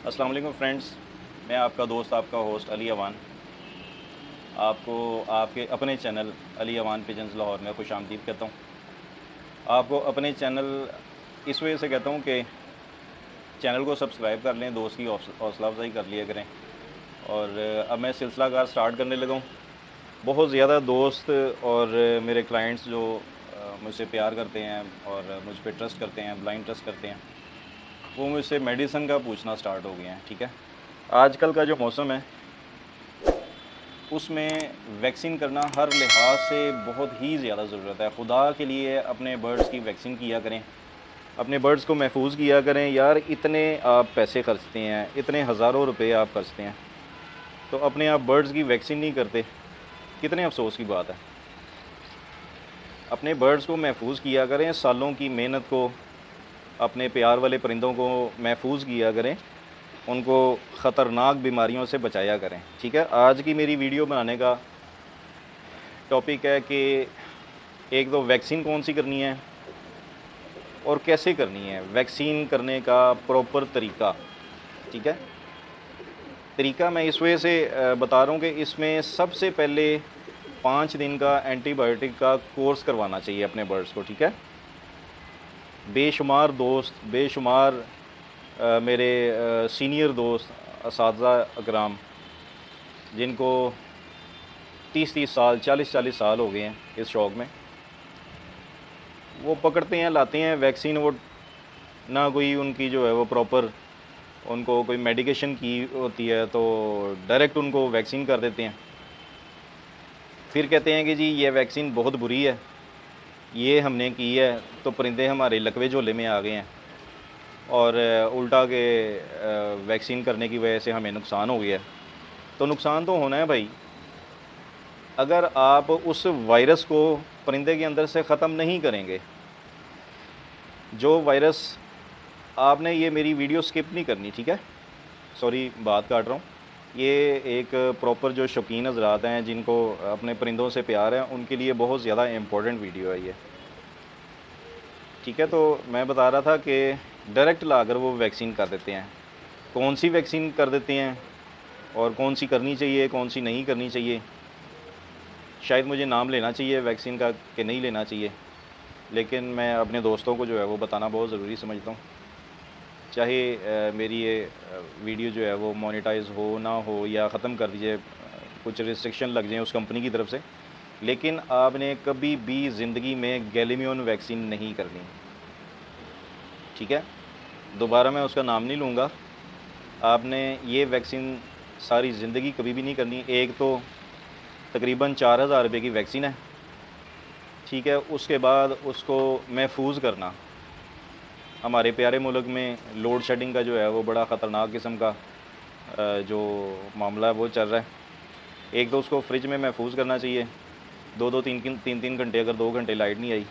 अस्सलाम वालेकुम फ्रेंड्स। मैं आपका दोस्त, आपका होस्ट अली अवान, आपको आपके अपने चैनल अली अवान पिजन्स लाहौर में खुशामदीद कहता हूँ। आपको अपने चैनल इस वजह से कहता हूँ कि चैनल को सब्सक्राइब कर लें, दोस्त की हौसला अफजाई कर लिया करें। और अब मैं सिलसिलाकार स्टार्ट करने लगा हूँ। बहुत ज़्यादा दोस्त और मेरे क्लाइंट्स जो मुझसे प्यार करते हैं और मुझ पर ट्रस्ट करते हैं, ब्लाइंड ट्रस्ट करते हैं, वो मुझसे मेडिसिन का पूछना स्टार्ट हो गए हैं। ठीक है, आजकल का जो मौसम है उसमें वैक्सीन करना हर लिहाज से बहुत ही ज़्यादा ज़रूरत है। खुदा के लिए अपने बर्ड्स की वैक्सीन किया करें, अपने बर्ड्स को महफूज किया करें। यार इतने आप पैसे खर्चते हैं, इतने हज़ारों रुपए आप खर्चते हैं, तो अपने आप बर्ड्स की वैक्सीन नहीं करते, कितने अफसोस की बात है। अपने बर्ड्स को महफूज किया करें, सालों की मेहनत को, अपने प्यार वाले परिंदों को महफूज किया करें, उनको ख़तरनाक बीमारियों से बचाया करें। ठीक है, आज की मेरी वीडियो बनाने का टॉपिक है कि एक तो वैक्सीन कौन सी करनी है और कैसे करनी है, वैक्सीन करने का प्रॉपर तरीका। ठीक है, तरीका मैं इस वजह से बता रहा हूँ कि इसमें सबसे पहले 5 दिन का एंटीबायोटिक का कोर्स करवाना चाहिए अपने बर्ड्स को। ठीक है, बेशुमार दोस्त, बेशुमार मेरे सीनियर दोस्त, असातिज़ा अकराम, जिनको 30-30 साल, 40-40 साल हो गए हैं इस शौक़ में, वो पकड़ते हैं, लाते हैं वैक्सीन। वो ना कोई उनकी जो है वो प्रॉपर उनको कोई मेडिकेशन की होती है, तो डायरेक्ट उनको वैक्सीन कर देते हैं। फिर कहते हैं कि जी ये वैक्सीन बहुत बुरी है, ये हमने की है तो परिंदे हमारे लकवे झोले में आ गए हैं, और उल्टा के वैक्सीन करने की वजह से हमें नुकसान हो गया है। तो नुकसान तो होना है भाई। अगर आप उस वायरस को परिंदे के अंदर से ख़त्म नहीं करेंगे, जो वायरस आपने, ये मेरी वीडियो स्किप नहीं करनी, ठीक है, सॉरी बात काट रहा हूँ। ये एक प्रॉपर जो शौकीन हज़रात हैं, जिनको अपने परिंदों से प्यार है, उनके लिए बहुत ज़्यादा इम्पोर्टेंट वीडियो है ये। ठीक है, तो मैं बता रहा था कि डायरेक्ट लाकर वो वैक्सीन कर देते हैं। कौन सी वैक्सीन कर देते हैं और कौन सी करनी चाहिए, कौन सी नहीं करनी चाहिए, शायद मुझे नाम लेना चाहिए वैक्सीन का कि नहीं लेना चाहिए, लेकिन मैं अपने दोस्तों को जो है वो बताना बहुत ज़रूरी समझता हूँ। चाहे मेरी ये वीडियो जो है वो मोनेटाइज हो ना हो, या ख़त्म कर दीजिए, कुछ रिस्ट्रिक्शन लग जाए उस कंपनी की तरफ से, लेकिन आपने कभी भी ज़िंदगी में गैलीमियन वैक्सीन नहीं करनी। ठीक है, दोबारा मैं उसका नाम नहीं लूँगा। आपने ये वैक्सीन सारी ज़िंदगी कभी भी नहीं करनी। एक तो तकरीबन 4000 रुपये की वैक्सीन है। ठीक है, उसके बाद उसको महफूज करना। हमारे प्यारे मुल्क में लोड शेडिंग का जो है वो बड़ा ख़तरनाक किस्म का जो मामला है वो चल रहा है। एक तो उसको फ्रिज में महफूज करना चाहिए, 2-2 3-3 घंटे, अगर 2 घंटे लाइट नहीं आई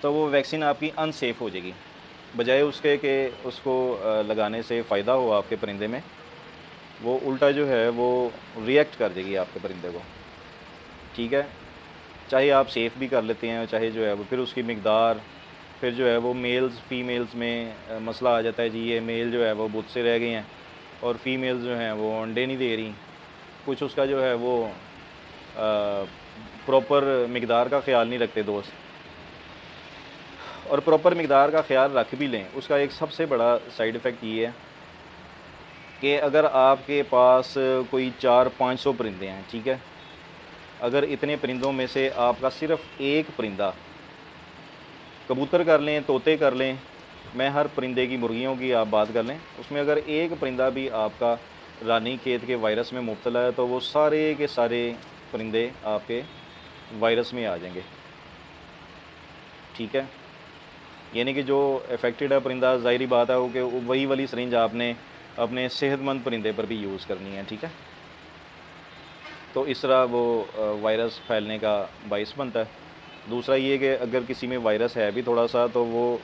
तो वो वैक्सीन आपकी अनसेफ़ हो जाएगी। बजाय उसके कि उसको लगाने से फ़ायदा हो आपके परिंदे में, वो उल्टा जो है वो रिएक्ट कर देगी आपके परिंदे को। ठीक है, चाहे आप सेफ़ भी कर लेते हैं, चाहे जो है वो फिर उसकी मिक़दार, फिर जो है वो मेल्स फ़ीमेल्स में मसला आ जाता है। जी ये मेल जो है वो बुत से रह गए हैं और फ़ीमेल्स जो हैं वो अंडे नहीं दे रही। कुछ उसका जो है वो प्रॉपर मिक़दार का ख़्याल नहीं रखते दोस्त। और प्रॉपर मिक़दार का ख़्याल रख भी लें, उसका एक सबसे बड़ा साइड इफ़ेक्ट ये है कि अगर आपके पास कोई 400-500 परिंदे हैं, ठीक है, अगर इतने परिंदों में से आपका सिर्फ़ एक परिंदा, कबूतर कर लें, तोते कर लें, मैं हर परिंदे की, मुर्गियों की आप बात कर लें, उसमें अगर एक परिंदा भी आपका रानीखेत के वायरस में मुब्तला है, तो वो सारे के सारे परिंदे आपके वायरस में आ जाएंगे। ठीक है, यानी कि जो अफेक्टेड है परिंदा, ज़ाहिरी बात है वो कि वही वाली सिरिंज आपने अपने सेहतमंद परिंदे पर भी यूज़ करनी है। ठीक है, तो इस तरह वो वायरस फैलने का बाइस बनता है। दूसरा ये कि अगर किसी में वायरस है भी थोड़ा सा, तो वो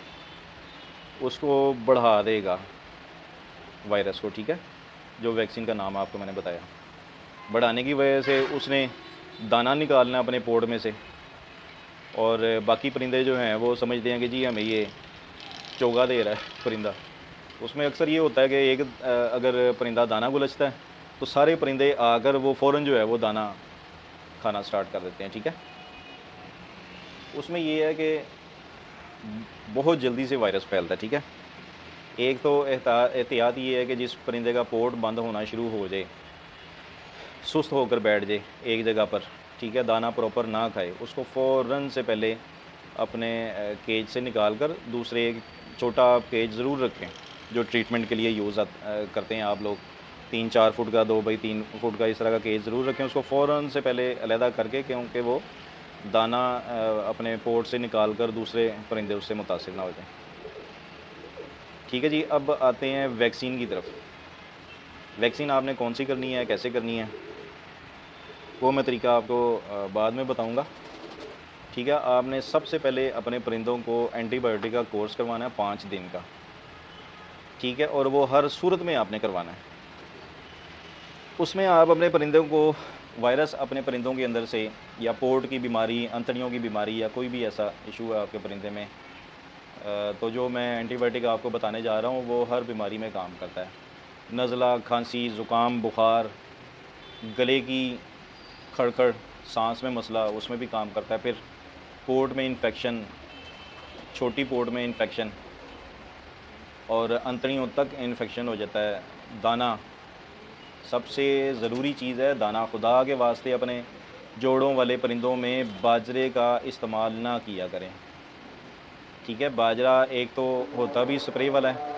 उसको बढ़ा देगा वायरस को। ठीक है, जो वैक्सीन का नाम आपको मैंने बताया, बढ़ाने की वजह से उसने दाना निकालना अपने पोर्ट में से, और बाकी परिंदे जो हैं वो समझते हैं कि जी हमें ये चोगा दे रहा है परिंदा, उसमें अक्सर ये होता है कि एक अगर परिंदा दाना गुलचता है तो सारे परिंदे आकर वो फ़ौरन जो है वो दाना खाना स्टार्ट कर देते हैं। ठीक है, उसमें ये है कि बहुत जल्दी से वायरस फैलता है। ठीक है, एक तो एहतियात ये है कि जिस परिंदे का पोर्ट बंद होना शुरू हो जाए, सुस्त होकर बैठ जाए एक जगह पर, ठीक है, दाना प्रॉपर ना खाए, उसको फ़ौरन से पहले अपने केज से निकाल कर दूसरे एक छोटा केज ज़रूर रखें जो ट्रीटमेंट के लिए यूज़ करते हैं आप लोग। 3-4 फुट का 2x3 फुट का इस तरह का केज ज़रूर रखें, उसको फ़ौरन से पहले अलहदा करके, क्योंकि वो दाना अपने पोर्ट से निकाल कर दूसरे परिंदे उससे मुतासिर ना हो जाए। ठीक है जी, अब आते हैं वैक्सीन की तरफ। वैक्सीन आपने कौन सी करनी है, कैसे करनी है, वो मैं तरीका आपको बाद में बताऊंगा। ठीक है, आपने सबसे पहले अपने परिंदों को एंटीबायोटिक का कोर्स करवाना है 5 दिन का। ठीक है, और वो हर सूरत में आपने करवाना है। उसमें आप अपने परिंदों को वायरस अपने परिंदों के अंदर से, या पोर्ट की बीमारी, अंतड़ियों की बीमारी, या कोई भी ऐसा इशू है आपके परिंदे में, तो जो मैं एंटीबायोटिक आपको बताने जा रहा हूँ वो हर बीमारी में काम करता है। नज़ला, खांसी, ज़ुकाम, बुखार, गले की खड़खड़, सांस में मसला, उसमें भी काम करता है। फिर पोर्ट में इन्फेक्शन, छोटी पोर्ट में इन्फेक्शन और अंतड़ियों तक इन्फेक्शन हो जाता है। दाना सबसे ज़रूरी चीज़ है, दाना। खुदा के वास्ते अपने जोड़ों वाले परिंदों में बाजरे का इस्तेमाल ना किया करें। ठीक है, बाजरा एक तो होता भी स्प्रे वाला है।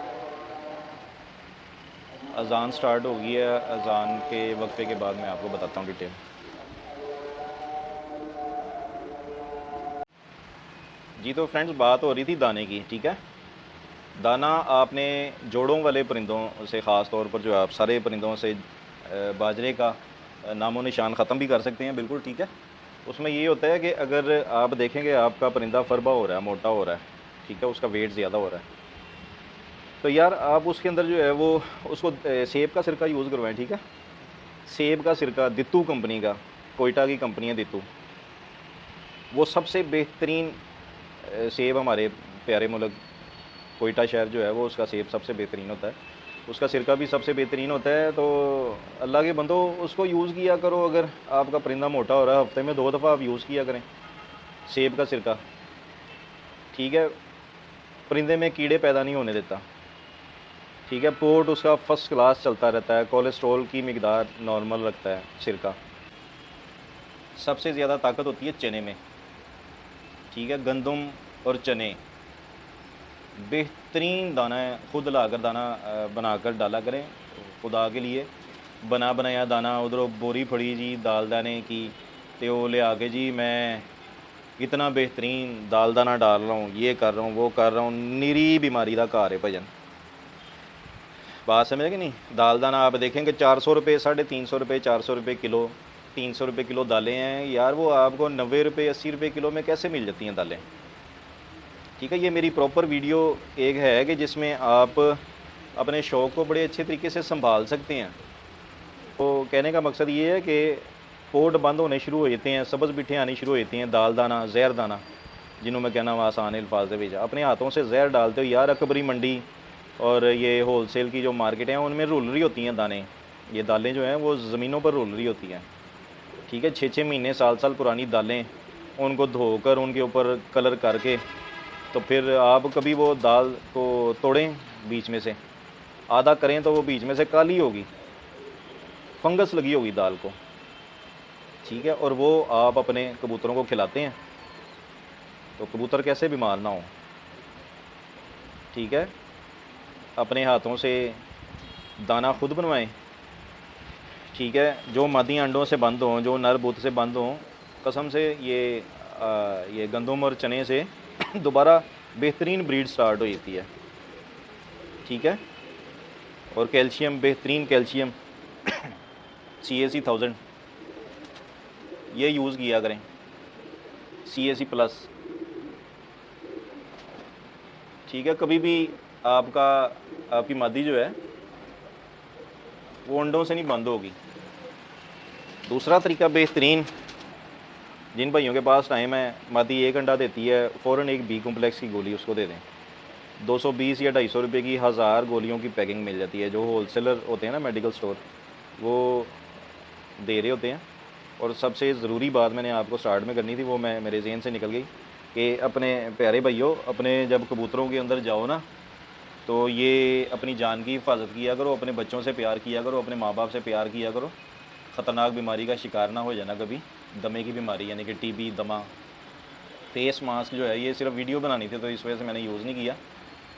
अज़ान स्टार्ट हो गई है, अज़ान के वक्फे के बाद मैं आपको बताता हूँ डिटेल। जी तो फ्रेंड्स, बात हो रही थी दाने की। ठीक है, दाना आपने जोड़ों वाले परिंदों से, ख़ास तौर पर जो आप सारे परिंदों से बाजरे का नामो निशान ख़त्म भी कर सकते हैं, बिल्कुल। ठीक है, उसमें ये होता है कि अगर आप देखेंगे आपका परिंदा फरबा हो रहा है, मोटा हो रहा है, ठीक है, उसका वेट ज़्यादा हो रहा है, तो यार आप उसके अंदर जो है वो उसको सेब का सिरका यूज़ करवाएं। ठीक है, सेब का सिरका दित्तू कंपनी का, कोयटा की कंपनी है दित्तू, वो सबसे बेहतरीन सेब, हमारे प्यारे मुल्क कोयटा शहर जो है वो, उसका सेब सबसे बेहतरीन होता है, उसका सिरका भी सबसे बेहतरीन होता है। तो अल्लाह के बंदो उसको यूज़ किया करो। अगर आपका परिंदा मोटा हो रहा है, हफ्ते में 2 दफ़ा आप यूज़ किया करें सेब का सिरका। ठीक है, परिंदे में कीड़े पैदा नहीं होने देता। ठीक है, पोर्ट उसका फ़र्स्ट क्लास चलता रहता है, कोलेस्ट्रॉल की मिकदार नॉर्मल रखता है सिरका। सबसे ज़्यादा ताकत होती है चने में। ठीक है, गंदम और चने बेहतरीन दाना है। खुद लाकर दाना बनाकर डाला करें, खुदा के लिए बना बनाया दाना। उधर बोरी फड़ी जी दाल दाने की, तो वो ले आके जी मैं इतना बेहतरीन दाल दाना डाल रहा हूँ, ये कर रहा हूँ, वो कर रहा हूँ, निरी बीमारी का घर है भजन। बात समझे कि नहीं? दाल दाना आप देखेंगे 400 रुपये, 350 रुपये, 400 रुपये किलो, 300 रुपये किलो दालें हैं यार, वो आपको 90 रुपये, 80 रुपये किलो में कैसे मिल जाती हैं दालें? ठीक है, ये मेरी प्रॉपर वीडियो एक है कि जिसमें आप अपने शौक़ को बड़े अच्छे तरीके से संभाल सकते हैं। तो कहने का मकसद ये है कि पोर्ट बंद होने शुरू हो जाते हैं, सब्ज़ बिठे आनी शुरू हो जाती हैं, दाल दाना, जहर दाना, जिन्हों में कहना हुआ आसान अल्फाज से भेजा, अपने हाथों से जहर डालते हो यार। अकबरी मंडी और ये होलसेल की जो मार्केट हैं उनमें रुल रही होती हैं दाने, ये दालें जो हैं वो ज़मीनों पर रुल रही होती हैं। ठीक है, 6-6 महीने, साल पुरानी दालें, उनको धोकर उनके ऊपर कलर करके, तो फिर आप कभी वो दाल को तोड़ें बीच में से, आधा करें तो वो बीच में से काली होगी, फंगस लगी होगी दाल को। ठीक है, और वो आप अपने कबूतरों को खिलाते हैं तो कबूतर कैसे बीमार ना हो। ठीक है, अपने हाथों से दाना खुद बनवाएं। ठीक है, जो मादी अंडों से बंद हों, जो नर बुत से बंद हों, कसम से ये गंदम और चने से दोबारा बेहतरीन ब्रीड स्टार्ट हो जाती है। ठीक है, और कैल्शियम, बेहतरीन कैल्शियम CAC 1000 ये यूज़ किया करें, CAC प्लस। ठीक है, कभी भी आपकी मादी जो है वो अंडों से नहीं बंद होगी। दूसरा तरीका बेहतरीन, जिन भाइयों के पास टाइम है, मादी एक अंडा देती है, फ़ौरन एक B कॉम्प्लेक्स की गोली उसको दे दें। 220 या 250 रुपये की 1000 गोलियों की पैकिंग मिल जाती है। जो होलसेलर होते हैं ना मेडिकल स्टोर, वो दे रहे होते हैं। और सबसे ज़रूरी बात मैंने आपको स्टार्ट में करनी थी, वो मैं मेरे जहन से निकल गई कि अपने प्यारे भाइयों, अपने जब कबूतरों के अंदर जाओ ना, तो ये अपनी जान की हिफाजत किया करो, अपने बच्चों से प्यार किया करो, अपने माँ बाप से प्यार किया करो। ख़तरनाक बीमारी का शिकार ना हो जाना कभी, दमे की बीमारी यानी कि टीबी, दमा। फेस मास्क जो है ये सिर्फ वीडियो बनानी थी तो इस वजह से मैंने यूज़ नहीं किया।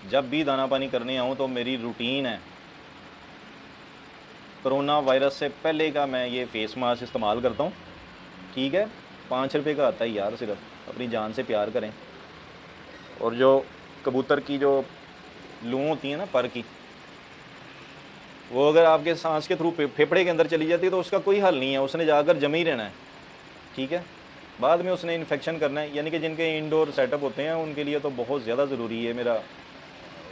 जब भी दाना पानी करने आऊँ तो मेरी रूटीन है, कोरोना वायरस से पहले का मैं ये फ़ेस मास्क इस्तेमाल करता हूँ। ठीक है, 5 रुपये का आता है यार, सिर्फ अपनी जान से प्यार करें। और जो कबूतर की जो लू होती है ना पर की, वो अगर आपके सांस के थ्रू फेफड़े के अंदर चली जाती है तो उसका कोई हल नहीं है, उसने जाकर जम ही रहना है। ठीक है, बाद में उसने इन्फेक्शन करना है। यानी कि जिनके इंडोर सेटअप होते हैं उनके लिए तो बहुत ज़्यादा ज़रूरी है। मेरा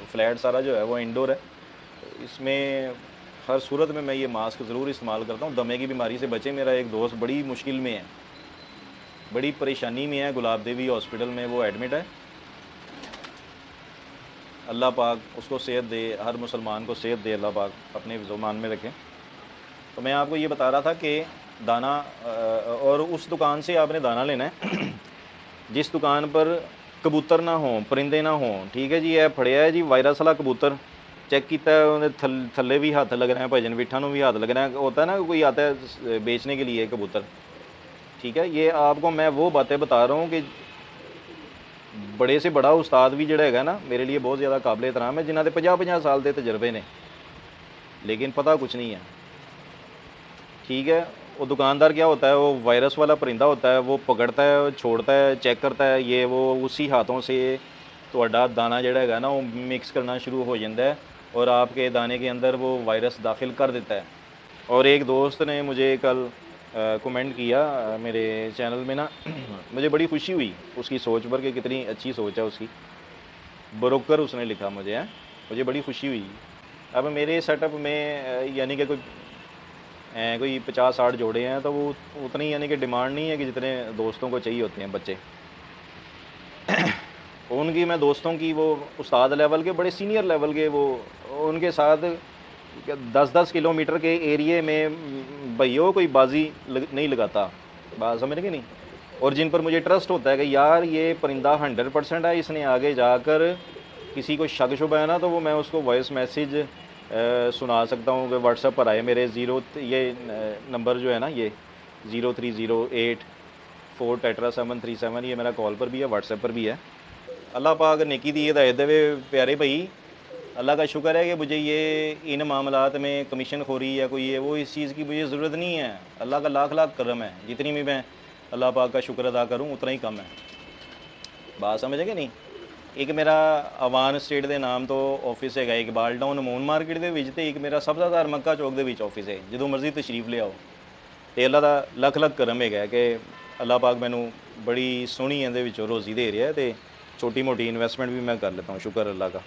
फ्लैट सारा जो है वो इंडोर है, तो इसमें हर सूरत में मैं ये मास्क ज़रूर इस्तेमाल करता हूँ। दमे की बीमारी से बचे। मेरा एक दोस्त बड़ी मुश्किल में है, बड़ी परेशानी में है, गुलाब देवी हॉस्पिटल में वो एडमिट है। अल्लाह पाक उसको सेहत दे, हर मुसलमान को सेहत दे अल्लाह पाक, अपने ज़ुबान में रखें। तो मैं आपको ये बता रहा था कि दाना, और उस दुकान से आपने दाना लेना है जिस दुकान पर कबूतर ना हो, परिंदे ना हो। ठीक है जी, यह फड़िया है जी वायरस वाला कबूतर, चेक किया थल्ले भी हाथ लग रहे हैं, भजन बिठा भी हाथ लग रहे हैं। होता है ना, कोई आता है बेचने के लिए कबूतर। ठीक है, ये आपको मैं वो बातें बता रहा हूँ कि बड़े से बड़ा उस्ताद भी जड़ा है ना, मेरे लिए बहुत ज़्यादा काबिल एहतराम है, जिन्होंने 50-50 साल के तजर्बे ने, लेकिन पता कुछ नहीं है। ठीक है, वो दुकानदार क्या होता है, वो वायरस वाला परिंदा होता है, वो पकड़ता है, छोड़ता है, चेक करता है, ये वो उसी हाथों से ਤੁਹਾਡਾ दाना जड़ा है ना वो मिक्स करना शुरू हो जाता है और आपके दाने के अंदर वो वायरस दाखिल कर देता है। और एक दोस्त ने मुझे कल कमेंट किया मेरे चैनल में ना मुझे बड़ी खुशी हुई उसकी सोच पर कि कितनी अच्छी सोच है उसकी। ब्रोकर उसने लिखा मुझे है, मुझे बड़ी खुशी हुई। अब मेरे सेटअप में यानी कि कोई 50-60 जोड़े हैं, तो वो उतनी यानी कि डिमांड नहीं है कि जितने दोस्तों को चाहिए होते हैं बच्चे। उनकी मैं दोस्तों की वो उस्ताद लेवल के, बड़े सीनियर लेवल के, वो उनके साथ 10-10 किलोमीटर के एरिए में भैया कोई बाजी नहीं लगाता, बात समझ के नहीं। और जिन पर मुझे ट्रस्ट होता है कि यार ये परिंदा 100% है, इसने आगे जाकर किसी को शक शुबा है ना, तो वो मैं उसको वॉइस मैसेज सुना सकता हूँ कि व्हाट्सएप पर आए मेरे ये नंबर जो है ना, ये 030844 ये मेरा कॉल पर भी है, व्हाट्सएप पर भी है। अल्लाह पाक नेकी दी हिदायत देवे प्यारे भाई। अल्लाह का शुक्र है कि मुझे ये इन मामलात में कमीशन खोरी या कोई है वो इस चीज़ की मुझे ज़रूरत नहीं है। अल्लाह का लाख लाख करम है, जितनी भी मैं अल्लाह पाक का शुक्र अदा करूँ उतना ही कम है। बात समझेंगे नहीं। एक मेरा अवान स्टेट के नाम तो ऑफिस है, इकबाल टाउन मून मार्केट के विच, ते एक मेरा सब्ज़ादार मक्का चौक के विच ऑफिस है, जो मर्जी तशरीफ ले आओ। तो अल्लाह का लख लख करम है कि अल्लाह पाक मैनू बड़ी सोहनी इहदे विचों रोज़ी दे रहा है, तो छोटी मोटी इन्वेस्टमेंट भी मैं कर लेता हूँ, शुक्र अल्लाह का।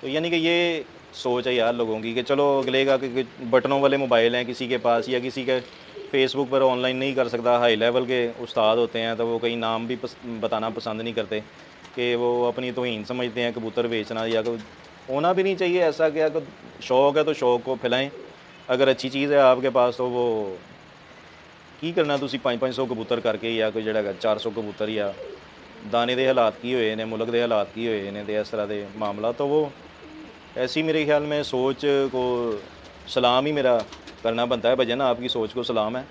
तो यानी कि ये सोच है यार लोगों की कि चलो अगले का कि बटनों वाले मोबाइल हैं किसी के पास, या किसी के फेसबुक पर ऑनलाइन नहीं कर सकता, हाई लेवल के उस्ताद होते हैं, तो वो कहीं नाम भी बताना पसंद नहीं करते कि वो अपनी तौहीन समझते हैं कबूतर बेचना। या होना भी नहीं चाहिए ऐसा, कि अगर शौक़ है तो शौक़ को फैलाएं। अगर अच्छी चीज़ है आपके पास तो वो की करना, तुसी 500 कबूतर करके या कोई जड़ा 400 कबूतर, या दाने के हालात की हुए ने, मुल्क के हालात की हुए ने, तो इस तरह के मामला, तो वो ऐसी मेरे ख्याल में सोच को सलाम ही मेरा करना बनता है। भजन आपकी सोच को सलाम है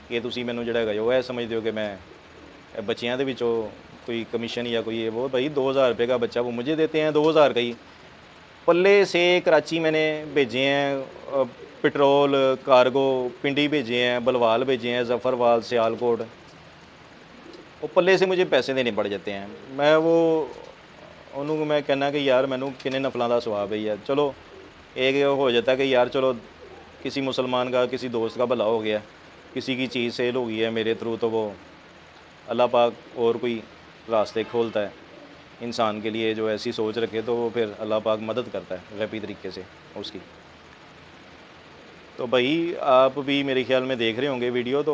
कि तुसी मैनू जड़ा जो है समझते हो कि मैं बच्चियां दे विचों कोई कमीशन या कोई वो, भाई 2000 रुपये का बच्चा वो मुझे देते हैं, 2000 का ही पल्ले से कराची मैंने भेजे हैं, पेट्रोल कार्गो पिंडी भेजे हैं, बलवाल भेजे हैं, जफ़रवाल, सियालकोट, वो पल्ले से मुझे पैसे देने पड़ जाते हैं। मैं वो उन्होंने मैं कहना कि यार मैनू किन्ने नफलों का स्वाब है यार। चलो एक हो जाता है कि यार चलो किसी मुसलमान का, किसी दोस्त का भला हो गया, किसी की चीज़ सेल हो गई है मेरे थ्रू, तो वो अल्लाह पाक और कोई रास्ते खोलता है इंसान के लिए जो ऐसी सोच रखे, तो वो फिर अल्लाह पाक मदद करता है गैबी तरीके से उसकी। तो भाई आप भी मेरे ख्याल में देख रहे होंगे वीडियो, तो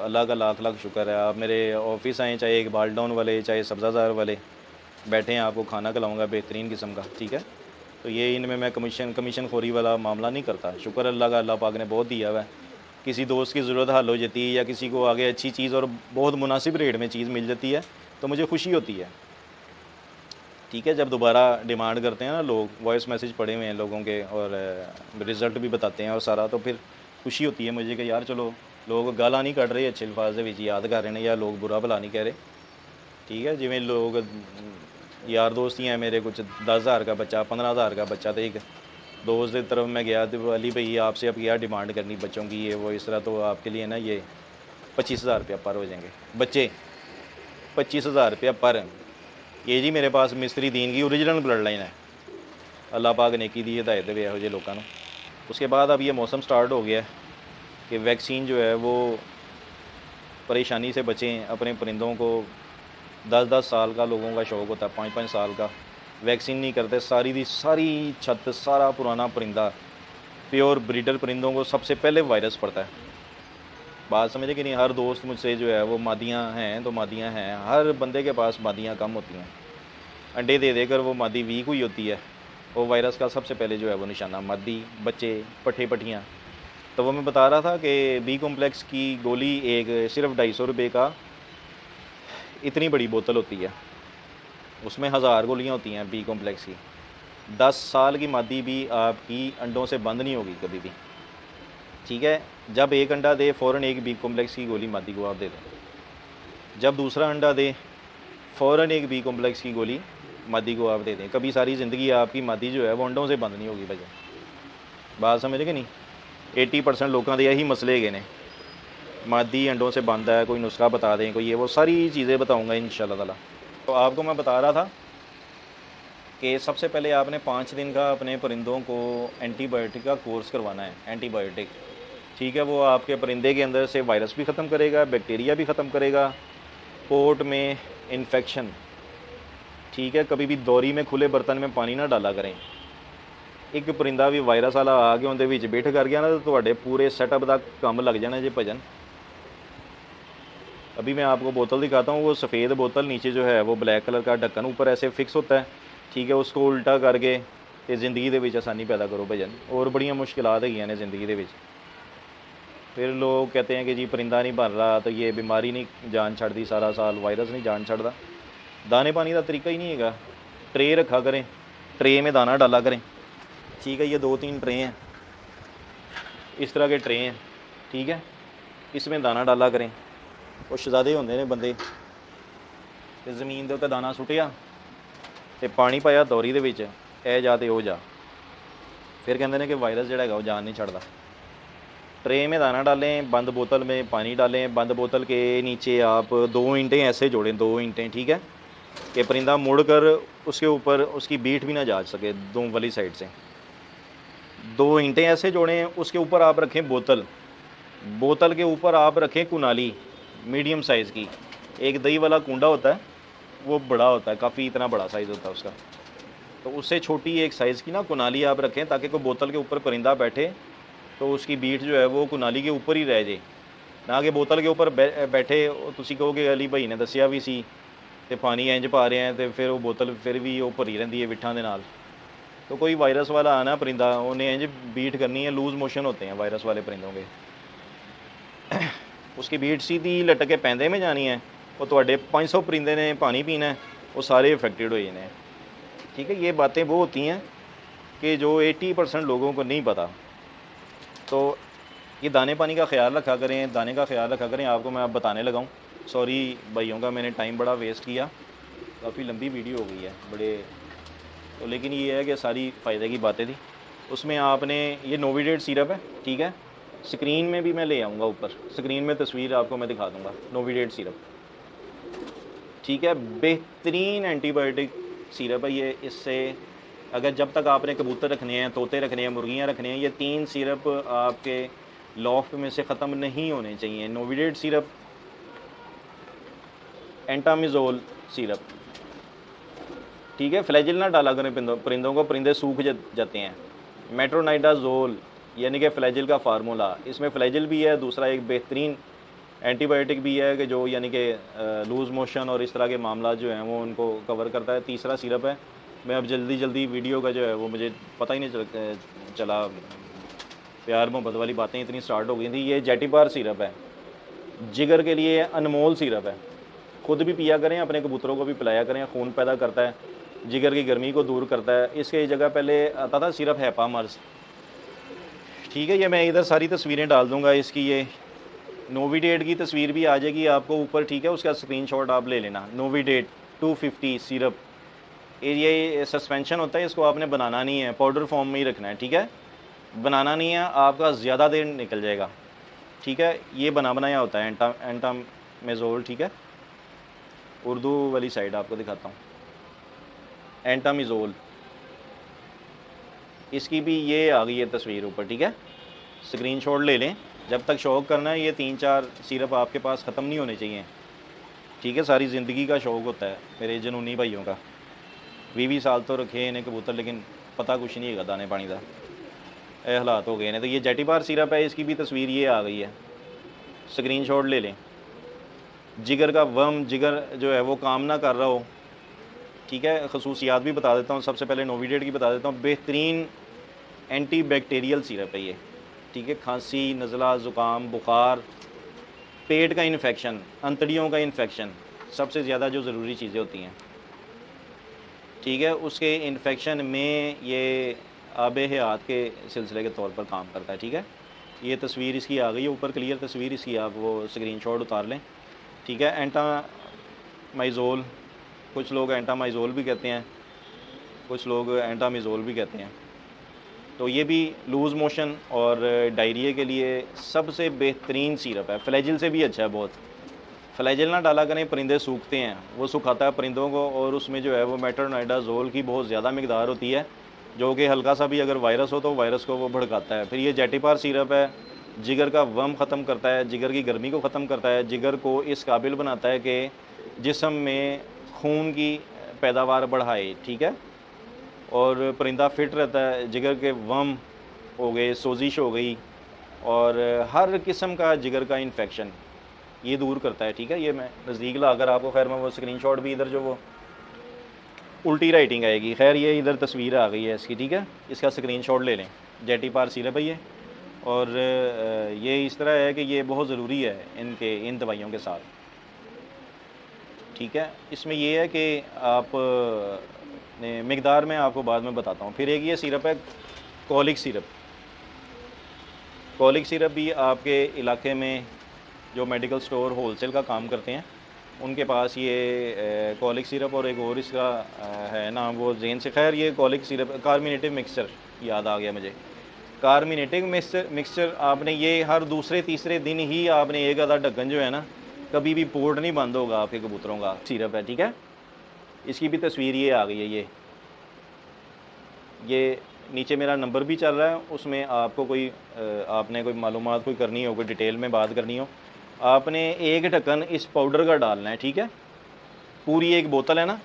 अल्लाह का लाख लाख शुक्र है। आप मेरे ऑफिस आएँ, चाहे इकबाल टाउन वाले, चाहे सब्ज़ादार वाले, बैठे हैं, आपको खाना खिलाऊंगा बेहतरीन किस्म का, ठीक है। तो ये इनमें मैं कमीशन खोरी वाला मामला नहीं करता। शुक्र अल्लाह का, अल्लाह पाक ने बहुत दिया हुआ है। किसी दोस्त की ज़रूरत हल हो जाती है या किसी को आगे अच्छी चीज़ और बहुत मुनासिब रेट में चीज़ मिल जाती है तो मुझे खुशी होती है, ठीक है। जब दोबारा डिमांड करते हैं ना लोग, वॉइस मैसेज पड़े हुए हैं लोगों के और रिज़ल्ट भी बताते हैं और सारा, तो फिर खुशी होती है मुझे कि यार चलो लोग गाला नहीं कट रहे, अच्छे अल्फाज ਦੇ ਵਿੱਚ याद कर रहे हैं या लोग बुरा भला नहीं कह रहे, ठीक है। जिमें लोग यार दोस्त ही हैं मेरे, कुछ 10,000 का बच्चा, 15,000 का बच्चा, तो एक दोस्त की तरफ मैं गया तो अली भाई आपसे अब क्या डिमांड करनी बच्चों की, ये वो इस तरह, तो आपके लिए ना ये 25,000 रुपया पर हो जाएंगे बच्चे, 25,000 रुपया पर। ये जी मेरे पास मिस्त्री दीन की ओरिजिनल ब्लड लाइन है, अल्लाह पाक नेकी दी हिदायत दे ਇਹੋ ਜਿਹੇ लोगों को। उसके बाद अब ये मौसम स्टार्ट हो गया है कि वैक्सीन जो है वो परेशानी से बचें अपने परिंदों को। 10-10 साल का लोगों का शौक़ होता है, 5-5 साल का, वैक्सीन नहीं करते। सारी दी सारी छत, सारा पुराना परिंदा, प्योर ब्रीडर परिंदों को सबसे पहले वायरस पड़ता है। बात समझे कि नहीं। हर दोस्त मुझसे जो है वो मादियाँ हैं, तो मादियाँ हैं, हर बंदे के पास मादियाँ कम होती हैं, अंडे दे देकर वो मादी वीक हुई होती है। वो वायरस का सबसे पहले जो है वो निशाना मादी, बच्चे, पट्ठे पट्टियाँ। तो वो मैं बता रहा था कि बी कॉम्प्लेक्स की गोली एक सिर्फ 250 रुपये का इतनी बड़ी बोतल होती है, उसमें 1000 गोलियाँ होती हैं बी कॉम्प्लेक्स की। 10 साल की मादी भी आपकी अंडों से बंद नहीं होगी कभी भी, ठीक है। जब एक अंडा दे फ़ौरन एक बी कॉम्प्लेक्स की गोली मादी को आप दे दें। जब दूसरा अंडा दे फ़ौरन एक बी कॉम्प्लेक्स की गोली मादी को आप दे दें। कभी सारी ज़िंदगी आपकी मादी जो है वो अंडों से बंद नहीं होगी बजा। बात समझ कि नहीं। 80% लोगों के यही मसले गए ने, मादी अंडों से बंद है, कोई नुस्खा बता दें, कोई ये वो सारी चीज़ें बताऊँगा इंशाल्लाह ताला। तो आपको मैं बता रहा था कि सबसे पहले आपने 5 दिन का अपने परिंदों को एंटीबायोटिक का कोर्स करवाना है। एंटीबायोटिक, ठीक है, वो आपके परिंदे के अंदर से वायरस भी ख़त्म करेगा, बैक्टीरिया भी ख़त्म करेगा, पोट में इन्फेक्शन, ठीक है। कभी भी दोरी में खुले बर्तन में पानी ना डाला करें। एक परिंदा भी वायरस वाला आ के उनके विच बैठ कर गया ना, तो ਤੁਹਾਡੇ पूरे सैटअप का काम लग जाना जी भजन। अभी मैं आपको बोतल दिखाता हूँ। वो सफ़ेद बोतल, नीचे जो है वो ब्लैक कलर का ढक्कन ऊपर ऐसे फिक्स होता है, ठीक है। उसको उल्टा करके तो ज़िंदगी के विच आसानी पैदा करो भजन। और बड़ियाँ मुश्किलात है ने ज़िंदगी के विच। फिर लोग कहते हैं कि जी परिंदा नहीं बन रहा तो ये बीमारी नहीं जान छड़ती सारा साल, वायरस नहीं जान छड़ता। दाने पानी का तरीका ही नहीं है। ट्रे रखा करें, ट्रे में दाना डाला करें, ठीक है। ये 2-3 ट्रे हैं, इस तरह के ट्रे हैं, ठीक है। इसमें दाना डाला करें। वो शहजादे होंगे ने बंदे, तो ज़मीन के उत्ते दाना सुटिया तो पानी पाया दौरी दे विच, ए जा तो जा, फिर कहते हैं कि वायरस जोड़ा है वो जान नहीं छड़ता। ट्रे में दाना डालें, बंद बोतल में पानी डालें, बंद बोतल के नीचे आप 2 ईंटें ऐसे जोड़ें, 2 ईंटें, ठीक है, कि परिंदा मुड़कर उसके ऊपर उसकी बीट भी ना जा सके दो वाली साइड से। 2 ईंटें ऐसे जोड़ें, उसके ऊपर आप रखें बोतल, बोतल के ऊपर आप रखें कुनाली मीडियम साइज़ की। एक दही वाला कूंडा होता है, वो बड़ा होता है, काफ़ी इतना बड़ा साइज़ होता है उसका, तो उससे छोटी एक साइज़ की ना कुनाली आप रखें, ताकि कोई बोतल के ऊपर परिंदा बैठे तो उसकी बीट जो है वो कुनाली के ऊपर ही रह जाए, ना कि बोतल के ऊपर बैठे तुसी कहोगे अली भाई ने दसिया भी सी ते पानी इंज पा रहे हैं तो फिर वो बोतल फिर भी वो भरी रहती है बिठा दे नाल। तो कोई वायरस वाला आना परिंदा, उन्हें इंज बीट करनी है, लूज़ मोशन होते हैं वायरस वाले परिंदों के। उसकी बीट सीधी लटक के पैंदे में जानी है, वो तो 500 परिंदे ने पानी पीना है, वो सारे अफेक्टेड हो जाने, ठीक है। ये बातें वो होती हैं कि जो 80% लोगों को नहीं पता। तो ये दाने पानी का ख्याल रखा करें, दाने का ख्याल रखा करें। आपको मैं अब बताने लगा हूँ, सॉरी भाइयों का मैंने टाइम बड़ा वेस्ट किया, काफ़ी लंबी वीडियो हो गई है बड़े, तो लेकिन ये है कि सारी फ़ायदे की बातें थी। उसमें आपने ये नोविडेट सिरप है, ठीक है, स्क्रीन में भी मैं ले आऊँगा, ऊपर स्क्रीन में तस्वीर आपको मैं दिखा दूँगा। नोविडेट सिरप, ठीक है, बेहतरीन एंटीबायोटिक सिरप है ये। इससे अगर जब तक आपने कबूतर रखने हैं, तोते रखने हैं, मुर्गियाँ रखने हैं, ये 3 सिरप आपके लॉफ्ट में से ख़त्म नहीं होने चाहिए। नोविडेट सिरप, एंटामिजोल सिरप, ठीक है। फ्लैजिल ना डाला करें परिंदों को, परिंदे सूख जाते हैं। मेट्रोनाइडाजोल यानी कि फ्लैजिल का फार्मूला, इसमें फ्लैजिल भी है, दूसरा एक बेहतरीन एंटीबायोटिक भी है कि जो यानी कि लूज़ मोशन और इस तरह के मामला जो हैं वो उनको कवर करता है। तीसरा सिरप है, मैं अब जल्दी जल्दी वीडियो का जो है वो मुझे पता ही नहीं चला, प्यार मोहब्बत वाली बातें इतनी स्टार्ट हो गई थी। ये जेटिबार सिरप है, जिगर के लिए अनमोल सिरप है। खुद भी पिया करें, अपने कबूतरों को भी पिलाया करें, खून पैदा करता है, जिगर की गर्मी को दूर करता है। इसके जगह पहले आता था सिरप हैपा मर्स, ठीक है। ये मैं इधर सारी तस्वीरें डाल दूंगा इसकी, ये नोविडेट की तस्वीर भी आ जाएगी आपको ऊपर, ठीक है। उसका स्क्रीनशॉट आप ले लेना। नोविडेट 250 सिरप, ये सस्पेंशन होता है, इसको आपने बनाना नहीं है, पाउडर फॉर्म में ही रखना है, ठीक है। बनाना नहीं है, आपका ज़्यादा देर निकल जाएगा, ठीक है। ये बना बनाया होता है, एंटामेज़ोल, ठीक है। उर्दू वाली साइड आपको दिखाता हूँ, एंटामेज़ोल, इसकी भी ये आ गई है तस्वीर ऊपर, ठीक है। स्क्रीनशॉट ले लें, जब तक शौक़ करना है। ये 3-4 सिरप आपके पास ख़त्म नहीं होने चाहिए, ठीक है। सारी ज़िंदगी का शौक़ होता है मेरे जनूनी भाइयों का। 20 साल तो रखे इन्हें कबूतर, लेकिन पता कुछ नहीं है दाने पानी का, ये हालात हो गए हैं। तो ये जेटिबार सिरप है, इसकी भी तस्वीर ये आ गई है, स्क्रीनशॉट ले लें। जिगर का वर्म, जिगर जो है वो काम ना कर रहा हो, ठीक है। खसूसियात भी बता देता हूँ, सबसे पहले नोविडेट की बता देता हूँ। बेहतरीन एंटी बैक्टीरियल सिरप है ये, ठीक है। खांसी, नज़ला, ज़ुकाम, बुखार, पेट का इन्फेक्शन, अंतड़ियों का इन्फेक्शन, सबसे ज़्यादा जो ज़रूरी चीज़ें होती हैं, ठीक है, उसके इन्फेक्शन में ये आब हयात के सिलसिले के तौर पर काम करता है, ठीक है। ये तस्वीर इसकी आ गई है ऊपर, क्लियर तस्वीर इसकी, आप वो स्क्रीनशॉट उतार लें, ठीक है। एंटामाइज़ोल, कुछ लोग एंटामाइज़ोल भी कहते हैं, कुछ लोग एंटामिज़ोल भी कहते हैं। तो ये भी लूज़ मोशन और डायरिया के लिए सबसे बेहतरीन सिरप है। फ्लैजिल से भी अच्छा है बहुत। फ्लैजिल ना डाला करें, परिंदे सूखते हैं, वो सुखाता है परिंदों को, और उसमें जो है वो मेट्रोनाइडाज़ोल की बहुत ज़्यादा मकदार होती है, जो कि हल्का सा भी अगर वायरस हो तो वायरस को वो भड़काता है। फिर ये जेटिबार सिरप है, जिगर का वम ख़त्म करता है, जिगर की गर्मी को ख़त्म करता है, जिगर को इस काबिल बनाता है कि जिस्म में खून की पैदावार बढ़ाए, ठीक है, और परिंदा फिट रहता है। जिगर के वम हो गए, सोजिश हो गई, और हर किस्म का जिगर का इन्फेक्शन ये दूर करता है, ठीक है। ये मैं नज़दीक ला अगर आपको, खैर मैं वो स्क्रीनशॉट भी इधर, जो वो उल्टी राइटिंग आएगी, खैर ये इधर तस्वीर आ गई है इसकी, ठीक है। इसका स्क्रीनशॉट ले लें। जेटिबार सिरप है ये, और ये इस तरह है कि ये बहुत ज़रूरी है इन दवाइयों के साथ, ठीक है। इसमें ये है कि आप मकदार में आपको बाद में बताता हूँ। फिर एक ये सिरप है कॉलिक सिरप। कॉलिक सिरप भी आपके इलाके में जो मेडिकल स्टोर होलसेल का काम करते हैं, उनके पास ये कॉलिक सिरप, और एक और इसका है ना वो जेन से, खैर ये कॉलिक सिरप, कार्मिनेटिव मिक्सचर याद आ गया मुझे। कार्मिनेटिव मिक्सचर आपने ये हर दूसरे तीसरे दिन ही आपने एक आधा ढक्कन जो है ना, कभी भी पोर्ट नहीं बंद होगा आपके कबूतरों का। सिरप है, ठीक है। इसकी भी तस्वीर ये आ गई है। ये नीचे मेरा नंबर भी चल रहा है, उसमें आपको कोई आपने कोई मालूमात कोई करनी हो, कोई डिटेल में बात करनी हो, आपने एक ढक्कन इस पाउडर का डालना है, ठीक है। पूरी एक बोतल है ना,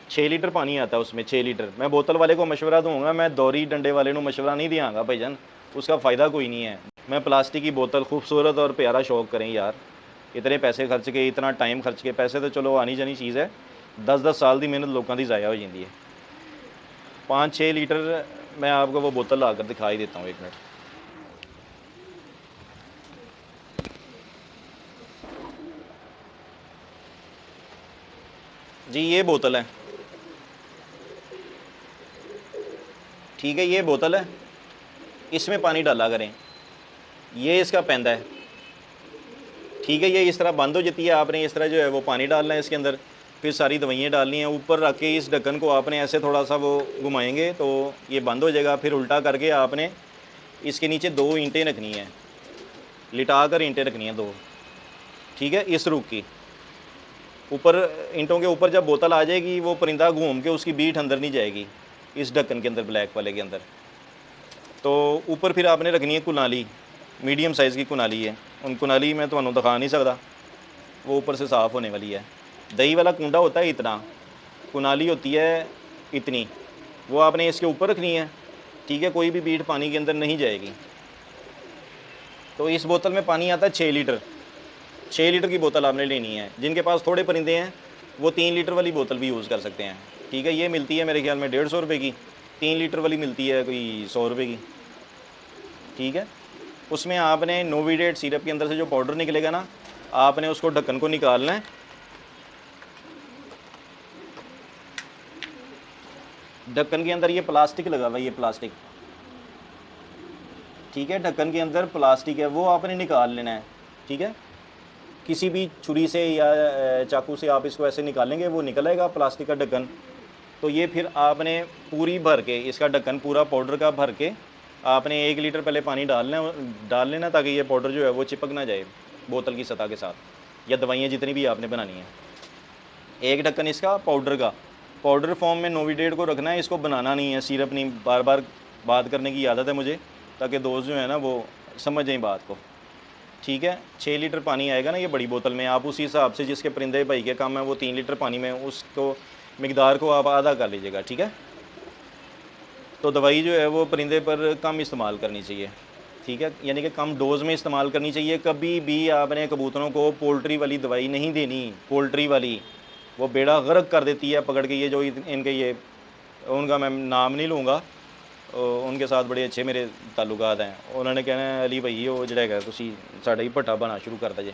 6 लीटर पानी आता है उसमें, 6 लीटर। मैं बोतल वाले को मशवरा दूंगा, मैं दौरी डंडे वाले को मशवरा नहीं दियांगा भाईजान, उसका फ़ायदा कोई नहीं है। मैं प्लास्टिक की बोतल, खूबसूरत और प्यारा शौक़ करें यार, इतने पैसे खर्च के, इतना टाइम खर्च के, पैसे तो चलो आनी जानी चीज़ है, 10-10 साल की मेहनत लोगों की ज़ाया हो जाती है। 5-6 लीटर मैं आपको वो बोतल ला कर दिखाई देता हूँ, 1 मिनट। जी ये बोतल है, ठीक है, ये बोतल है, इसमें पानी डाला करें। ये इसका पैंदा है, ठीक है। ये इस तरह बंद हो जाती है, आपने इस तरह जो है वो पानी डालना है इसके अंदर, फिर सारी दवाइयाँ डालनी हैं। ऊपर रख के इस ढक्कन को आपने ऐसे थोड़ा सा वो घुमाएंगे तो ये बंद हो जाएगा। फिर उल्टा करके आपने इसके नीचे 2 ईंटें रखनी है, लिटा कर ईंटें रखनी है 2, ठीक है, इस रुख की। ऊपर ईंटों के ऊपर जब बोतल आ जाएगी, वो परिंदा घूम के उसकी बीट अंदर नहीं जाएगी इस ढक्कन के अंदर, ब्लैक वाले के अंदर। तो ऊपर फिर आपने रखनी है कुनाली, मीडियम साइज़ की कुनाली है। उन कुनाली मैं तो दिखा नहीं सकता, वो ऊपर से साफ़ होने वाली है। दही वाला कुंडा होता है इतना, कुनाली होती है इतनी, वो आपने इसके ऊपर रखनी है, ठीक है। कोई भी बीट पानी के अंदर नहीं जाएगी। तो इस बोतल में पानी आता है 6 लीटर, 6 लीटर की बोतल आपने लेनी है। जिनके पास थोड़े परिंदे हैं वो 3 लीटर वाली बोतल भी यूज़ कर सकते हैं, ठीक है। ये मिलती है मेरे ख्याल में 150 रुपये की, 3 लीटर वाली मिलती है कोई 100 रुपये की, ठीक है। उसमें आपने नोविडेट सिरप के अंदर से जो पाउडर निकलेगा ना, आपने उसको ढक्कन को निकालना है। ढक्कन के अंदर ये प्लास्टिक लगा हुआ है, ये प्लास्टिक, ठीक है। ढक्कन के अंदर प्लास्टिक है, वो आपने निकाल लेना है, ठीक है। किसी भी छुरी से या चाकू से आप इसको ऐसे निकालेंगे, वो निकल आएगा प्लास्टिक का ढक्कन। तो ये फिर आपने पूरी भर के, इसका ढक्कन पूरा पाउडर का भर के आपने 1 लीटर पहले पानी डाल लेना, ताकि ये पाउडर जो है वो चिपक ना जाए बोतल की सतह के साथ, या दवाइयाँ जितनी भी आपने बनानी है। एक ढक्कन इसका पाउडर का, पाउडर फॉर्म में नोविडेट को रखना है, इसको बनाना नहीं है, सिरप नहीं। बार बार बात करने की आदत है मुझे, ताकि दोस्त जो है ना वो समझ जाएं बात को, ठीक है। 6 लीटर पानी आएगा ना ये बड़ी बोतल में, आप उसी हिसाब से जिसके परिंदे भाई के कम है वो 3 लीटर पानी में उसको मिकदार को आप आधा कर लीजिएगा, ठीक है। तो दवाई जो है वो परिंदे पर कम इस्तेमाल करनी चाहिए, ठीक है, यानी कि कम डोज़ में इस्तेमाल करनी चाहिए। कभी भी आपने कबूतरों को पोल्ट्री वाली दवाई नहीं देनी, पोल्ट्री वाली वो बेड़ा गर्क कर देती है पकड़ के। ये जो इनके ये, उनका मैं नाम नहीं लूँगा, उनके साथ बड़े अच्छे मेरे ताल्लुकात हैं। उन्होंने कहना है अली भाई वो जड़ा तुसी साडा ही भट्टा बना शुरू कर दे।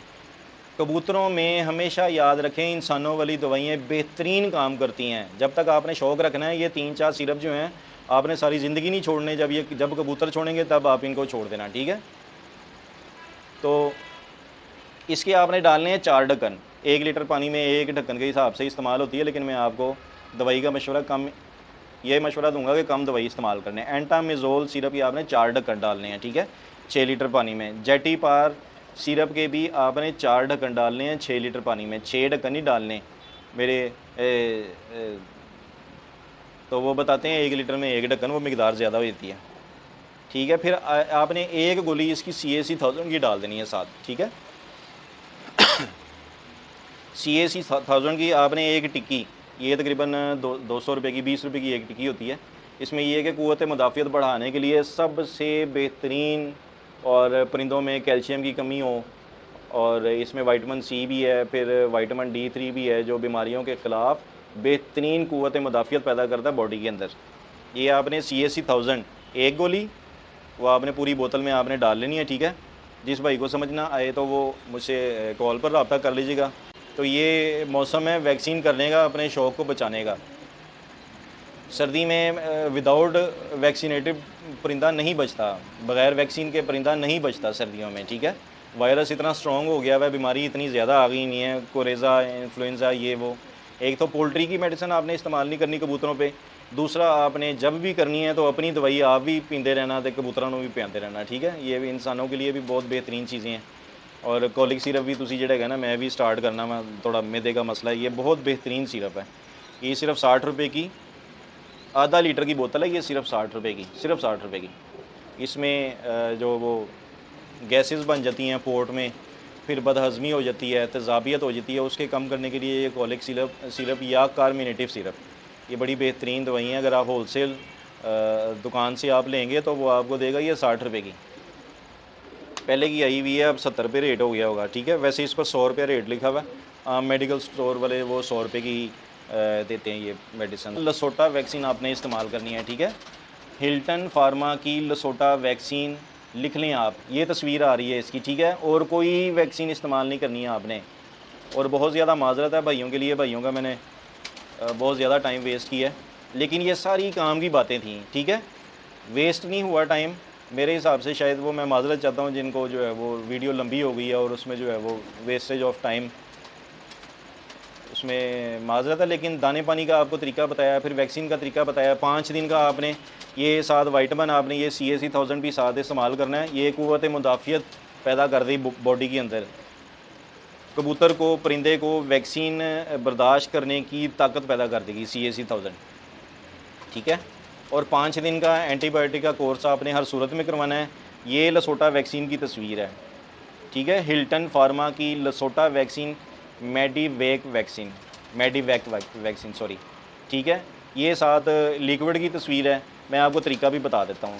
कबूतरों में हमेशा याद रखें, इंसानों वाली दवाइयाँ बेहतरीन काम करती हैं। जब तक आपने शौक़ रखना है, ये 3-4 सिरप जो हैं आपने सारी ज़िंदगी नहीं छोड़ने। जब कबूतर छोड़ेंगे तब आप इनको छोड़ देना, ठीक है। तो इसके आपने डालने हैं 4 ढक्कन। 1 लीटर पानी में 1 ढक्कन के हिसाब से इस्तेमाल होती है, लेकिन मैं आपको दवाई का मशवरा कम, ये मशवरा दूंगा कि कम दवाई इस्तेमाल करने। एंटामेज़ोल सिरप ये आपने 4 ढक्कन डालने हैं, ठीक है, 6 लीटर पानी में। जेटी पार सिरप के भी आपने 4 ढक्कन डालने हैं 6 लीटर पानी में। 6 ढक्कन नहीं डालने मेरे तो वो बताते हैं 1 लीटर में 1 ढक्कन, वो मिकदार ज़्यादा हो जाती है, ठीक है। फिर आपने 1 गोली इसकी CAC 1000 की डाल देनी है साथ, ठीक है। CAC 1000 की आपने 1 टिक्की, ये तकरीबन 200 रुपये की, 20 रुपये की 1 टिक्की होती है। इसमें यह है कि क़ुव्वत मुदाफ़ियत बढ़ाने के लिए सबसे बेहतरीन, और परिंदों में कैल्शियम की कमी हो, और इसमें विटामिन C भी है, फिर विटामिन D3 भी है, जो बीमारियों के ख़िलाफ़ बेहतरीन क़ुव्वत मुदाफ़ियत पैदा करता है बॉडी के अंदर। ये आपने CAC 1000 1 गोली वो आपने पूरी बोतल में आपने डाल लेनी है, ठीक है। जिस भाई को समझना आए तो वो मुझसे कॉल पर रब्ता कर लीजिएगा। तो ये मौसम है वैक्सीन करने का, अपने शौक़ को बचाने का। सर्दी में विदाउट वैक्सीनेटेड परिंदा नहीं बचता, बग़ैर वैक्सीन के परिंदा नहीं बचता सर्दियों में, ठीक है। वायरस इतना स्ट्रॉन्ग हो गया हुआ है, बीमारी इतनी ज़्यादा आ गई नहीं है, कोरेज़ा, इन्फ्लुएंज़ा, ये वो। एक तो पोल्ट्री की मेडिसिन आपने इस्तेमाल नहीं करनी कबूतरों पे, दूसरा आपने जब भी करनी है तो अपनी दवाई आप भी पीते रहना, तो कबूतरों को भी पियाते रहना, ठीक है। ये भी इंसानों के लिए भी बहुत बेहतरीन चीज़ें हैं। और कॉलिक सिरप भी तुसी जड़ा है ना, मैं भी स्टार्ट करना, मैं थोड़ा मैदे का मसला है, ये बहुत बेहतरीन सिरप है। ये सिर्फ 60 रुपये की आधा लीटर की बोतल है, ये सिर्फ 60 रुपये की, सिर्फ 60 रुपये की। इसमें जो वो गैसेस बन जाती हैं पोर्ट में, फिर बदहज़मी हो जाती है, तेज़ाबियत हो जाती है, उसके कम करने के लिए ये कॉलिक सिरप या कार्मिनेटिव सिरप, ये बड़ी बेहतरीन दवाई हैं। अगर आप होलसेल दुकान से आप लेंगे तो वो आपको देगा ये 60 रुपये की। पहले की आई हुई है, अब 70 रुपये रेट हो गया होगा, ठीक है। वैसे इस पर 100 रुपये रेट लिखा हुआ है। मेडिकल स्टोर वाले वो 100 रुपये की देते हैं ये मेडिसिन। लसोटा वैक्सीन आपने इस्तेमाल करनी है, ठीक है। हिल्टन फार्मा की लसोटा वैक्सीन लिख लें आप, ये तस्वीर आ रही है इसकी, ठीक है। और कोई वैक्सीन इस्तेमाल नहीं करनी है आपने। और बहुत ज़्यादा माजरत है भाइयों के लिए, भाइयों का मैंने बहुत ज़्यादा टाइम वेस्ट किया है, लेकिन ये सारी काम की बातें थी, ठीक है। वेस्ट नहीं हुआ टाइम मेरे हिसाब से। शायद वो मैं माजरत चाहता हूँ जिनको जो है वो वीडियो लंबी हो गई है और उसमें जो है वो वेस्टेज ऑफ टाइम, उसमें माजरत है। लेकिन दाने पानी का आपको तरीका बताया, फिर वैक्सीन का तरीका बताया। 5 दिन का आपने ये साथ विटामिन आपने ये CAC 1000 भी साथ इस्तेमाल करना है। ये क़ुव्वत मुदाफ़ियत पैदा कर दी बॉडी के अंदर। कबूतर को, परिंदे को वैक्सीन बर्दाश्त करने की ताकत पैदा कर देगी CAC 1000, ठीक है। और 5 दिन का एंटीबायोटिक का कोर्स आपने हर सूरत में करवाना है। ये लसोटा वैक्सीन की तस्वीर है, ठीक है। हिल्टन फार्मा की लसोटा वैक्सीन, मेडिवैक वैक्सीन सॉरी, ठीक है। ये साथ लिक्विड की तस्वीर है। मैं आपको तरीका भी बता देता हूँ,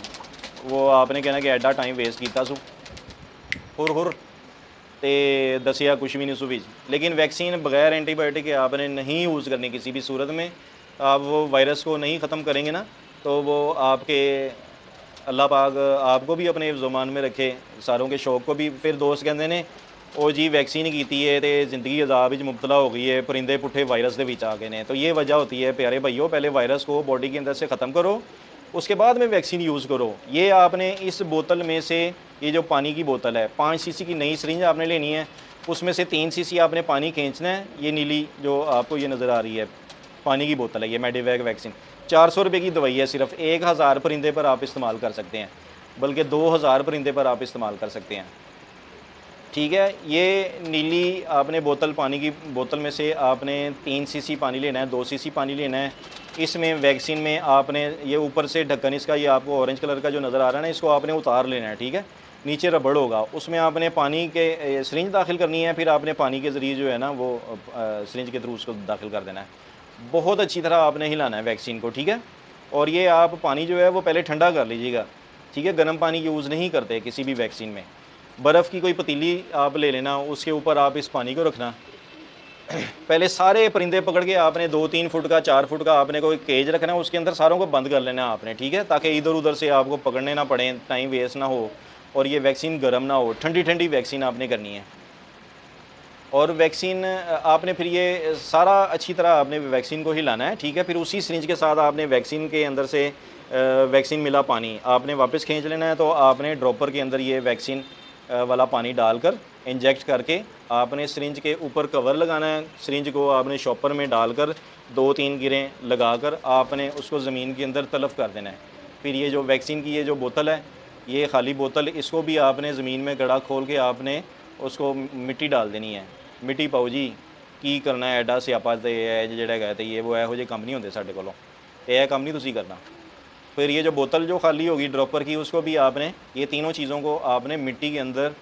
वो आपने कहना कि एडा टाइम वेस्ट किया सो हुर तो दसिया कुछ भी नहीं सू विच। लेकिन वैक्सीन बगैर एंटीबायोटिक के आपने नहीं यूज़ करनी किसी भी सूरत में। आप वो वायरस को नहीं ख़त्म करेंगे ना, तो वो आपके अल्लाह पाक आपको भी अपने ज़ुबान में रखे, सारों के शौक को भी। फिर दोस्त कहते ने ਉਹ जी वैक्सीन की है तो ज़िंदगी अजाब मुबतला हो गई है, परिंदे पुट्ठे वायरस के विच आ गए हैं। तो ये वजह होती है प्यारे भाइयों, पहले वायरस को बॉडी के अंदर से ख़त्म करो, उसके बाद में वैक्सीन यूज़ करो। ये आपने इस बोतल में से, ये जो पानी की बोतल है 5 सीसी की नई सिरिंज आपने लेनी है, उसमें से 3 सीसी आपने पानी खींचना है। ये नीली जो आपको ये नज़र आ रही है पानी की बोतल है, ये मेडिवैग वैक्सीन 400 रुपये की दवाई है। सिर्फ 1000 परिंदे पर आप इस्तेमाल कर सकते हैं, बल्कि 2000 परिंदे पर आप इस्तेमाल कर सकते हैं। ठीक है, ये नीली आपने बोतल, पानी की बोतल में से आपने 3 सीसी पानी लेना है, 2 सीसी पानी लेना है। इसमें वैक्सीन में आपने ये ऊपर से ढक्कन इसका, ये आपको ऑरेंज कलर का जो नज़र आ रहा है ना, इसको आपने उतार लेना है। ठीक है, नीचे रबड़ होगा, उसमें आपने पानी के सिरिंज दाखिल करनी है। फिर आपने पानी के ज़रिए जो है ना वो सिरिंज के थ्रू उसको दाखिल कर देना है। बहुत अच्छी तरह आपने हिलाना है वैक्सीन को। ठीक है, और ये आप पानी जो है वो पहले ठंडा कर लीजिएगा। ठीक है, गर्म पानी यूज़ नहीं करते किसी भी वैक्सीन में। बर्फ़ की कोई पतीली आप ले लेना, उसके ऊपर आप इस पानी को रखना। पहले सारे परिंदे पकड़ के आपने 2-3 फुट का, 4 फुट का आपने कोई केज रखना है, उसके अंदर सारों को बंद कर लेना आपने। ठीक है, ताकि इधर उधर से आपको पकड़ने ना पड़े, टाइम वेस्ट ना हो, और ये वैक्सीन गर्म ना हो। ठंडी ठंडी वैक्सीन आपने करनी है। और वैक्सीन आपने फिर ये सारा अच्छी तरह आपने वैक्सीन को हिलाना है। ठीक है, फिर उसी सिरिंज के साथ आपने वैक्सीन के अंदर से वैक्सीन मिला पानी आपने वापस खींच लेना है। तो आपने ड्रॉपर के अंदर ये वैक्सीन वाला पानी डालकर इंजेक्ट करके आपने सिरिंज के ऊपर कवर लगाना है। सिरिंज को आपने शॉपर में डालकर 2-3 गिरें लगाकर आपने उसको ज़मीन के अंदर तलफ़ कर देना है। फिर ये जो वैक्सीन की ये जो बोतल है, ये खाली बोतल, इसको भी आपने ज़मीन में गड्ढा खोल के आपने उसको मिट्टी डाल देनी है। मिट्टी पाओ जी, की करना है एडा स्यापा तो जोड़ा गया तो ये वो ਇਹੋ ਜਿਹੇ ਕੰਮ नहीं होंगे साढ़े कोलों, यह काम नहीं तुसी करना। फिर ये जो बोतल जो खाली होगी ड्रॉपर की, उसको भी आपने, ये तीनों चीज़ों को आपने मिट्टी के अंदर,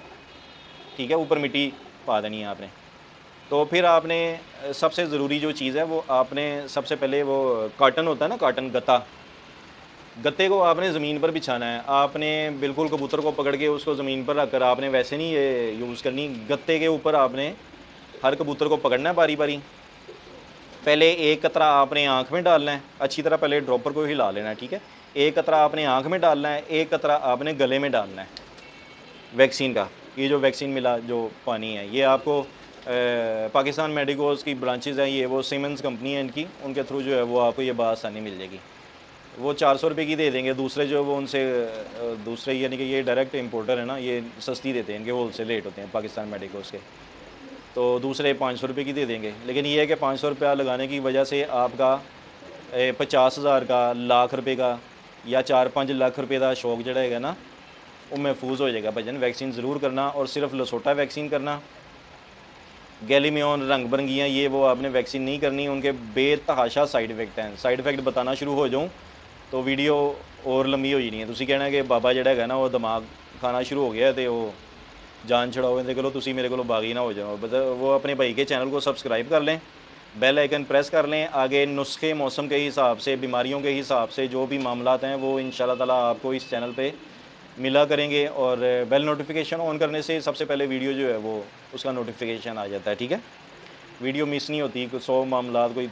ठीक है, ऊपर मिट्टी पा देनी है आपने। तो फिर आपने सबसे ज़रूरी जो चीज़ है वो आपने सबसे पहले वो काटन होता है ना, काटन गत्ता, गत्ते को आपने ज़मीन पर बिछाना है। आपने बिल्कुल कबूतर को पकड़ के उसको ज़मीन पर रखकर आपने वैसे नहीं ये यूज़ करनी, गत्ते के ऊपर आपने हर कबूतर को पकड़ना है बारी बारी। पहले एक कतरा आपने आँख में डालना है, अच्छी तरह पहले ड्रॉपर को हिला लेना है। ठीक है, एक कतरा आपने आँख में डालना है, एक कतरा आपने गले में डालना है वैक्सीन का। ये जो वैक्सीन मिला जो पानी है, ये आपको पाकिस्तान मेडिकोज की ब्रांचेज़ हैं, ये वो सीमेंस कंपनी है इनकी, उनके थ्रू जो है वो आपको ये बासानी मिल जाएगी। वो 400 रुपये की दे देंगे। दूसरे जो वो उनसे दूसरे यानी कि ये डायरेक्ट इंपोर्टर है ना, ये सस्ती देते हैं, इनके होलसेल रेट होते हैं पाकिस्तान मेडिकोज के, तो दूसरे 500 रुपये की दे देंगे। लेकिन ये है कि 500 रुपया लगाने की वजह से आपका 50,000 का, लाख रुपये का या 4-5 लाख रुपये का शौक जोड़ा है ना वो महफूज हो जाएगा। भजन वैक्सीन ज़रूर करना, और सिर्फ लसोटा वैक्सीन करना। गैलीमियन, रंग बरंगियाँ, ये वो आपने वैक्सीन नहीं करनी, उनके बेतहाशा साइड इफेक्ट हैं। साइड इफेक्ट बताना शुरू हो जाऊँ तो वीडियो और लंबी हो जानी है। तुसी कहना कि बाबा जोड़ा है ना वो दिमाग खाना शुरू हो गया तो वो जान छड़ाओ इहदे कोलों, तुसी मेरे को बागी ना हो जाओ। वो अपने भाई के चैनल को सब्सक्राइब कर लें, बेल आइकन प्रेस कर लें। आगे नुस्खे मौसम के हिसाब से, बीमारियों के हिसाब से जो भी मामलात हैं वो इंशाल्लाह ताला आपको इस चैनल पे मिला करेंगे। और बेल नोटिफिकेशन ऑन करने से सबसे पहले वीडियो जो है वो उसका नोटिफिकेशन आ जाता है। ठीक है, वीडियो मिस नहीं होती। 100 मामलात कोई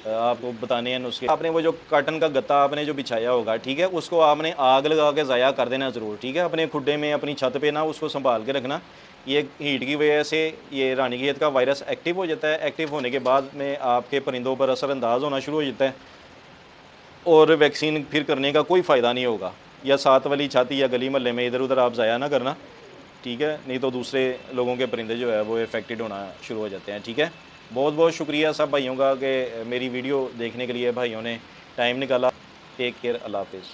आपको बताने हैं नुस्खे। आपने वो जो काटन का गत्ता आपने जो बिछाया होगा, ठीक है, उसको आपने आग लगा के ज़ाया कर देना ज़रूर। ठीक है, अपने खुड्डे में, अपनी छत पे ना उसको संभाल के रखना। ये हीट की वजह से ये रानीखेत का वायरस एक्टिव हो जाता है। एक्टिव होने के बाद में आपके परिंदों पर असरअंदाज होना शुरू हो जाता है, और वैक्सीन फिर करने का कोई फ़ायदा नहीं होगा। या साथ वाली छाती या गली महल्ले में इधर उधर आप ज़ाया ना करना, ठीक है, नहीं तो दूसरे लोगों के परिंदे जो है वो इफेक्टेड होना शुरू हो जाते हैं। ठीक है, बहुत बहुत शुक्रिया सब भाइयों का कि मेरी वीडियो देखने के लिए भाइयों ने टाइम निकाला। टेक केयर, अल्लाह हाफिज़।